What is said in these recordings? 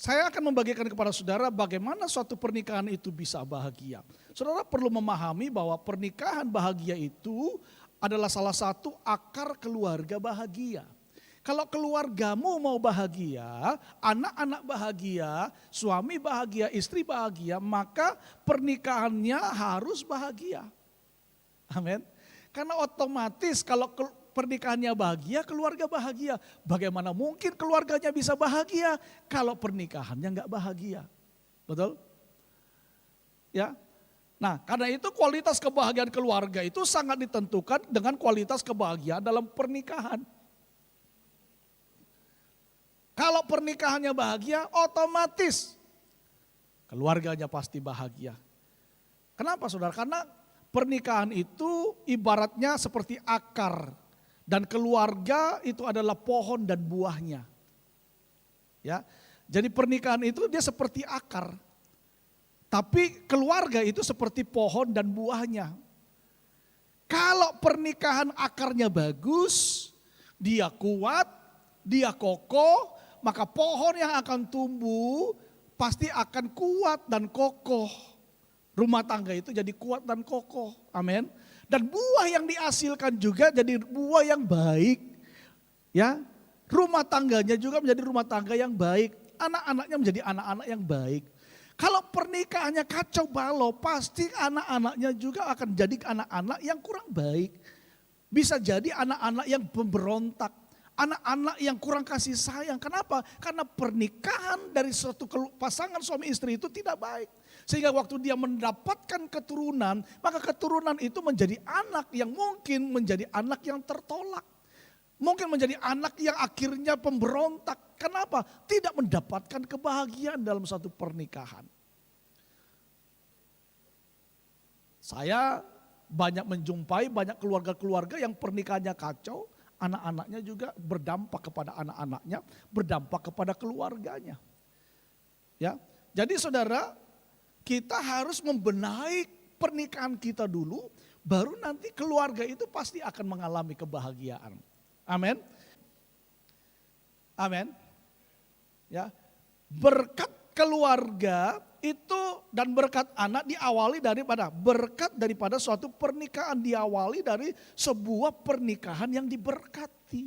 Saya akan membagikan kepada saudara bagaimana suatu pernikahan itu bisa bahagia. Saudara perlu memahami bahwa pernikahan bahagia itu adalah salah satu akar keluarga bahagia. Kalau keluargamu mau bahagia, anak-anak bahagia, suami bahagia, istri bahagia, maka pernikahannya harus bahagia. Amin. Karena otomatis kalau pernikahannya bahagia, keluarga bahagia. Bagaimana mungkin keluarganya bisa bahagia kalau pernikahannya enggak bahagia? Betul? Ya. Nah, karena itu kualitas kebahagiaan keluarga itu sangat ditentukan dengan kualitas kebahagiaan dalam pernikahan. Kalau pernikahannya bahagia, otomatis keluarganya pasti bahagia. Kenapa saudara? Karena pernikahan itu ibaratnya seperti akar. Dan keluarga itu adalah pohon dan buahnya. Ya, jadi pernikahan itu dia seperti akar. Tapi keluarga itu seperti pohon dan buahnya. Kalau pernikahan akarnya bagus, dia kuat, dia kokoh, maka pohon yang akan tumbuh pasti akan kuat dan kokoh. Rumah tangga itu jadi kuat dan kokoh. Amin. Dan buah yang dihasilkan juga jadi buah yang baik. Ya, rumah tangganya juga menjadi rumah tangga yang baik. Anak-anaknya menjadi anak-anak yang baik. Kalau pernikahannya kacau balau, pasti anak-anaknya juga akan jadi anak-anak yang kurang baik. Bisa jadi anak-anak yang pemberontak. Anak-anak yang kurang kasih sayang. Kenapa? Karena pernikahan dari suatu pasangan suami istri itu tidak baik. Sehingga waktu dia mendapatkan keturunan, maka keturunan itu menjadi anak yang mungkin menjadi anak yang tertolak. Mungkin menjadi anak yang akhirnya pemberontak. Kenapa? Tidak mendapatkan kebahagiaan dalam satu pernikahan. Saya banyak menjumpai banyak keluarga-keluarga yang pernikahannya kacau. Anak-anaknya juga berdampak kepada anak-anaknya, berdampak kepada keluarganya. Ya, jadi saudara, kita harus membenahi pernikahan kita dulu, baru nanti keluarga itu pasti akan mengalami kebahagiaan. Amin. Amin. Ya, berkat keluarga itu dan berkat anak diawali daripada berkat daripada suatu pernikahan diawali dari sebuah pernikahan yang diberkati.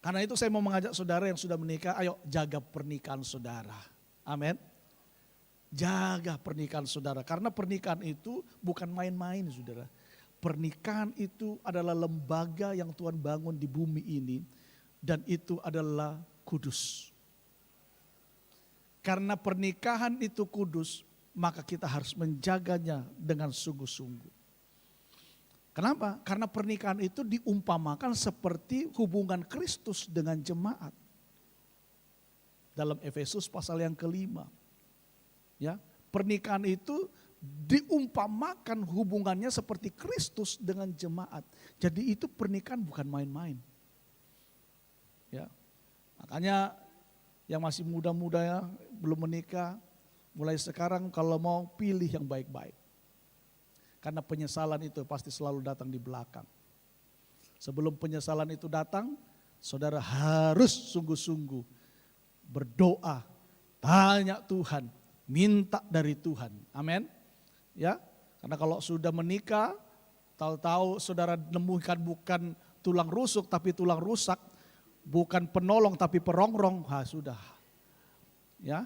Karena itu saya mau mengajak saudara yang sudah menikah, ayo jaga pernikahan saudara. Amin. Jaga pernikahan saudara karena pernikahan itu bukan main-main saudara. Pernikahan itu adalah lembaga yang Tuhan bangun di bumi ini dan itu adalah kudus. Karena pernikahan itu kudus, maka kita harus menjaganya dengan sungguh-sungguh. Kenapa? Karena pernikahan itu diumpamakan seperti hubungan Kristus dengan jemaat. Dalam Efesus pasal yang kelima. Ya, pernikahan itu diumpamakan hubungannya seperti Kristus dengan jemaat. Jadi itu pernikahan bukan main-main. Ya, makanya yang masih muda-muda ya, belum menikah, mulai sekarang kalau mau pilih yang baik-baik. Karena penyesalan itu pasti selalu datang di belakang. Sebelum penyesalan itu datang, saudara harus sungguh-sungguh berdoa, tanya Tuhan, minta dari Tuhan. Amin. Ya, karena kalau sudah menikah, tahu-tahu saudara nemukan bukan tulang rusuk tapi tulang rusak. Bukan penolong tapi perongrong, sudah. Ya,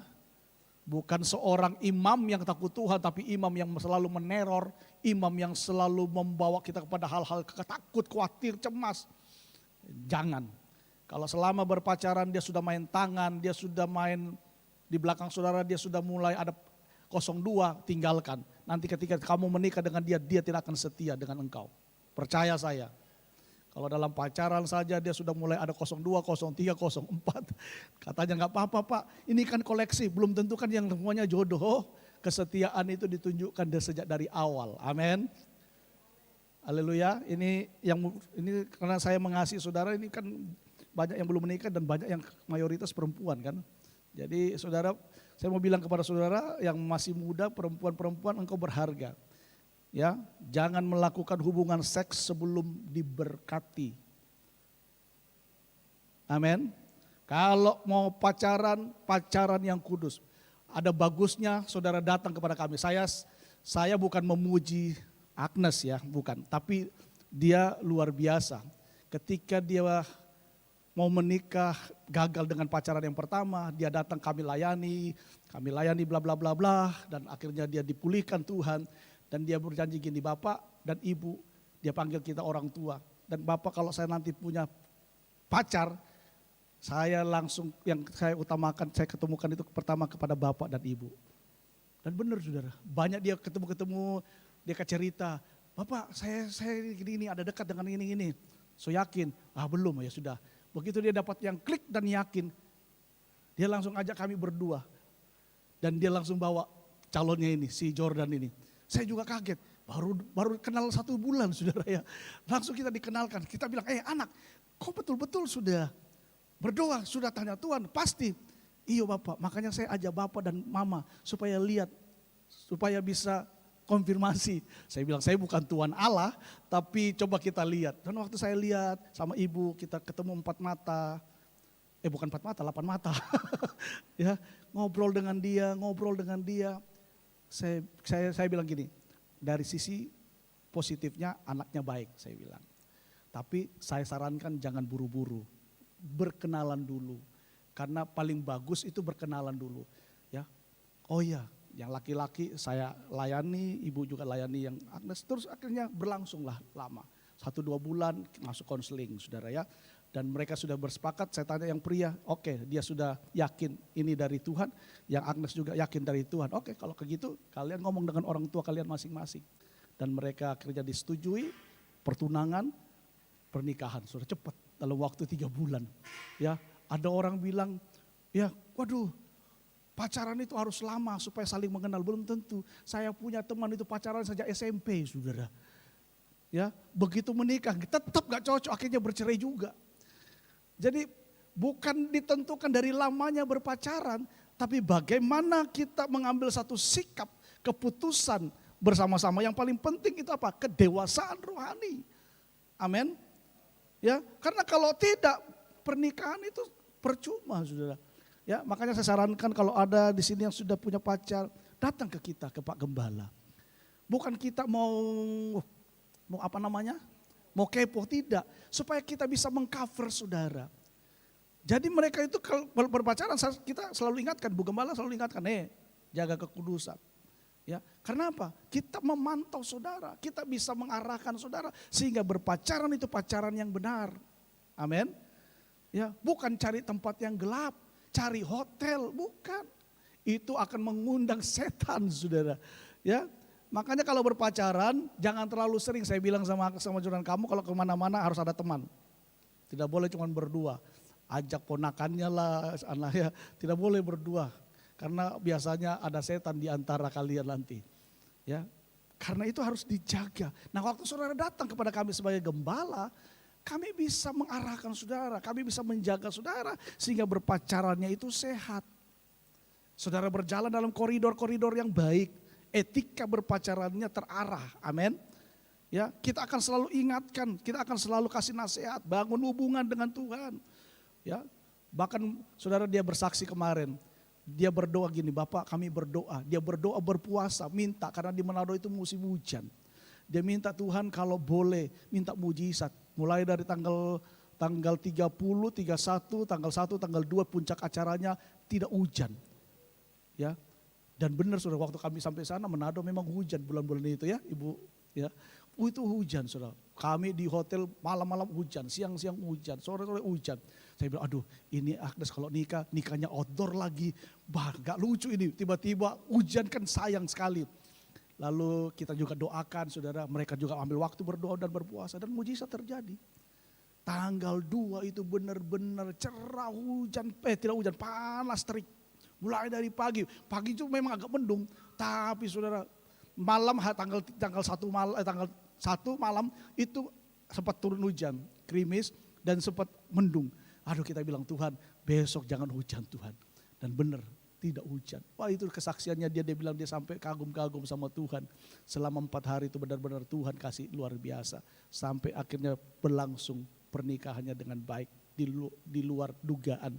bukan seorang imam yang takut Tuhan tapi imam yang selalu meneror, imam yang selalu membawa kita kepada hal-hal takut, khawatir, cemas. Jangan. Kalau selama berpacaran dia sudah main tangan, dia sudah main di belakang saudara, dia sudah mulai ada 02, tinggalkan. Nanti ketika kamu menikah dengan dia, dia tidak akan setia dengan engkau. Percaya saya. Kalau dalam pacaran saja dia sudah mulai ada 02, 03, 04. Katanya nggak apa-apa Pak, ini kan koleksi, belum tentu kan yang semuanya jodoh. Kesetiaan itu ditunjukkan sejak dari awal. Amin. Haleluya. Ini karena saya mengasihi saudara, ini kan banyak yang belum menikah dan banyak yang mayoritas perempuan kan. Jadi saudara, saya mau bilang kepada saudara yang masih muda, perempuan-perempuan engkau berharga. Ya, jangan melakukan hubungan seks sebelum diberkati. Amin. Kalau mau pacaran, pacaran yang kudus. Ada bagusnya saudara datang kepada kami. Saya bukan memuji Agnes ya, bukan. Tapi dia luar biasa. Ketika dia mau menikah, gagal dengan pacaran yang pertama, dia datang kami layani bla bla bla bla, dan akhirnya dia dipulihkan Tuhan, dan dia berjanji gini, Bapak dan Ibu, dia panggil kita orang tua, dan Bapak kalau saya nanti punya pacar, saya langsung yang saya utamakan, saya ketemukan itu pertama kepada Bapak dan Ibu. Dan benar saudara, banyak dia ketemu, dia cerita, Bapak saya gini ada dekat dengan ini. So yakin, belum ya sudah. Begitu dia dapat yang klik dan yakin, dia langsung ajak kami berdua. Dan dia langsung bawa calonnya ini, si Jordan ini. Saya juga kaget, baru kenal 1 bulan saudara ya. Langsung kita dikenalkan, kita bilang, anak, kok betul-betul sudah berdoa, sudah tanya Tuhan, pasti. Iya Bapak, makanya saya ajak Bapak dan Mama supaya lihat, supaya bisa konfirmasi. Saya bilang saya bukan Tuhan Allah, tapi coba kita lihat. Dan waktu saya lihat sama ibu, kita ketemu 4 mata. Bukan 4 mata, 8 mata. Ya, ngobrol dengan dia. Saya bilang gini, dari sisi positifnya anaknya baik, saya bilang. Tapi saya sarankan jangan buru-buru. Berkenalan dulu. Karena paling bagus itu berkenalan dulu. Ya. Oh iya, yang laki-laki saya layani, ibu juga layani yang Agnes. Terus akhirnya berlangsunglah lama. 1-2 bulan masuk konseling saudara ya. Dan mereka sudah bersepakat, saya tanya yang pria, oke, dia sudah yakin ini dari Tuhan. Yang Agnes juga yakin dari Tuhan. Oke, kalau begitu kalian ngomong dengan orang tua kalian masing-masing. Dan mereka akhirnya disetujui, pertunangan, pernikahan. Sudah cepat dalam waktu 3 bulan. Ya, ada orang bilang, ya waduh, pacaran itu harus lama supaya saling mengenal, belum tentu. Saya punya teman itu pacaran sejak SMP saudara. Ya, begitu menikah tetap gak cocok, akhirnya bercerai juga. Jadi bukan ditentukan dari lamanya berpacaran, tapi bagaimana kita mengambil satu sikap, keputusan bersama-sama. Yang paling penting itu apa? Kedewasaan rohani. Amin. Ya, karena kalau tidak pernikahan itu percuma saudara. Ya, makanya saya sarankan kalau ada di sini yang sudah punya pacar, datang ke kita, ke Pak Gembala. Bukan kita mau apa namanya? Mau kepo, tidak. Supaya kita bisa mengcover saudara. Jadi mereka itu kalau berpacaran kita selalu ingatkan, Bu Gembala selalu ingatkan, jaga kekudusan. Ya, karena apa? Kita memantau saudara, kita bisa mengarahkan saudara sehingga berpacaran itu pacaran yang benar. Amin. Ya, bukan cari tempat yang gelap, cari hotel, bukan. Itu akan mengundang setan, saudara. Ya, makanya kalau berpacaran jangan terlalu sering. Saya bilang sama Jordan, kamu kalau kemana-mana harus ada teman. Tidak boleh cuma berdua. Ajak ponakannya lah, anaknya. Tidak boleh berdua. Karena biasanya ada setan di antara kalian nanti. Ya, karena itu harus dijaga. Nah, waktu saudara datang kepada kami sebagai gembala, kami bisa mengarahkan saudara, kami bisa menjaga saudara sehingga berpacarannya itu sehat. Saudara berjalan dalam koridor-koridor yang baik, etika berpacarannya terarah. Amin. Ya, kita akan selalu ingatkan, kita akan selalu kasih nasihat, bangun hubungan dengan Tuhan. Ya, bahkan saudara dia bersaksi kemarin, dia berdoa gini, Bapak kami berdoa, dia berdoa berpuasa, minta karena di Manado itu musim hujan. Dia minta Tuhan kalau boleh minta mujizat, mulai dari tanggal 30, 31, tanggal 1, tanggal 2 puncak acaranya tidak hujan. Ya. Dan benar saudara, waktu kami sampai sana Manado memang hujan bulan-bulan itu ya, Ibu ya. Itu hujan saudara. Kami di hotel malam-malam hujan, siang-siang hujan, sore-sore hujan. Saya bilang aduh ini Agnes kalau nikahnya outdoor lagi. Gak lucu ini, tiba-tiba hujan kan sayang sekali. Lalu kita juga doakan saudara, mereka juga ambil waktu berdoa dan berpuasa dan mujizat terjadi. Tanggal 2 itu benar-benar cerah hujan, tidak hujan, panas terik. Mulai dari pagi itu memang agak mendung, tapi saudara malam tanggal 1 malam itu sempat turun hujan, krimis dan sempat mendung. Aduh kita bilang Tuhan besok jangan hujan Tuhan. Dan benar tidak hujan. Wah itu kesaksiannya dia bilang dia sampai kagum-kagum sama Tuhan. Selama 4 hari itu benar-benar Tuhan kasih luar biasa. Sampai akhirnya berlangsung pernikahannya dengan baik di luar dugaan.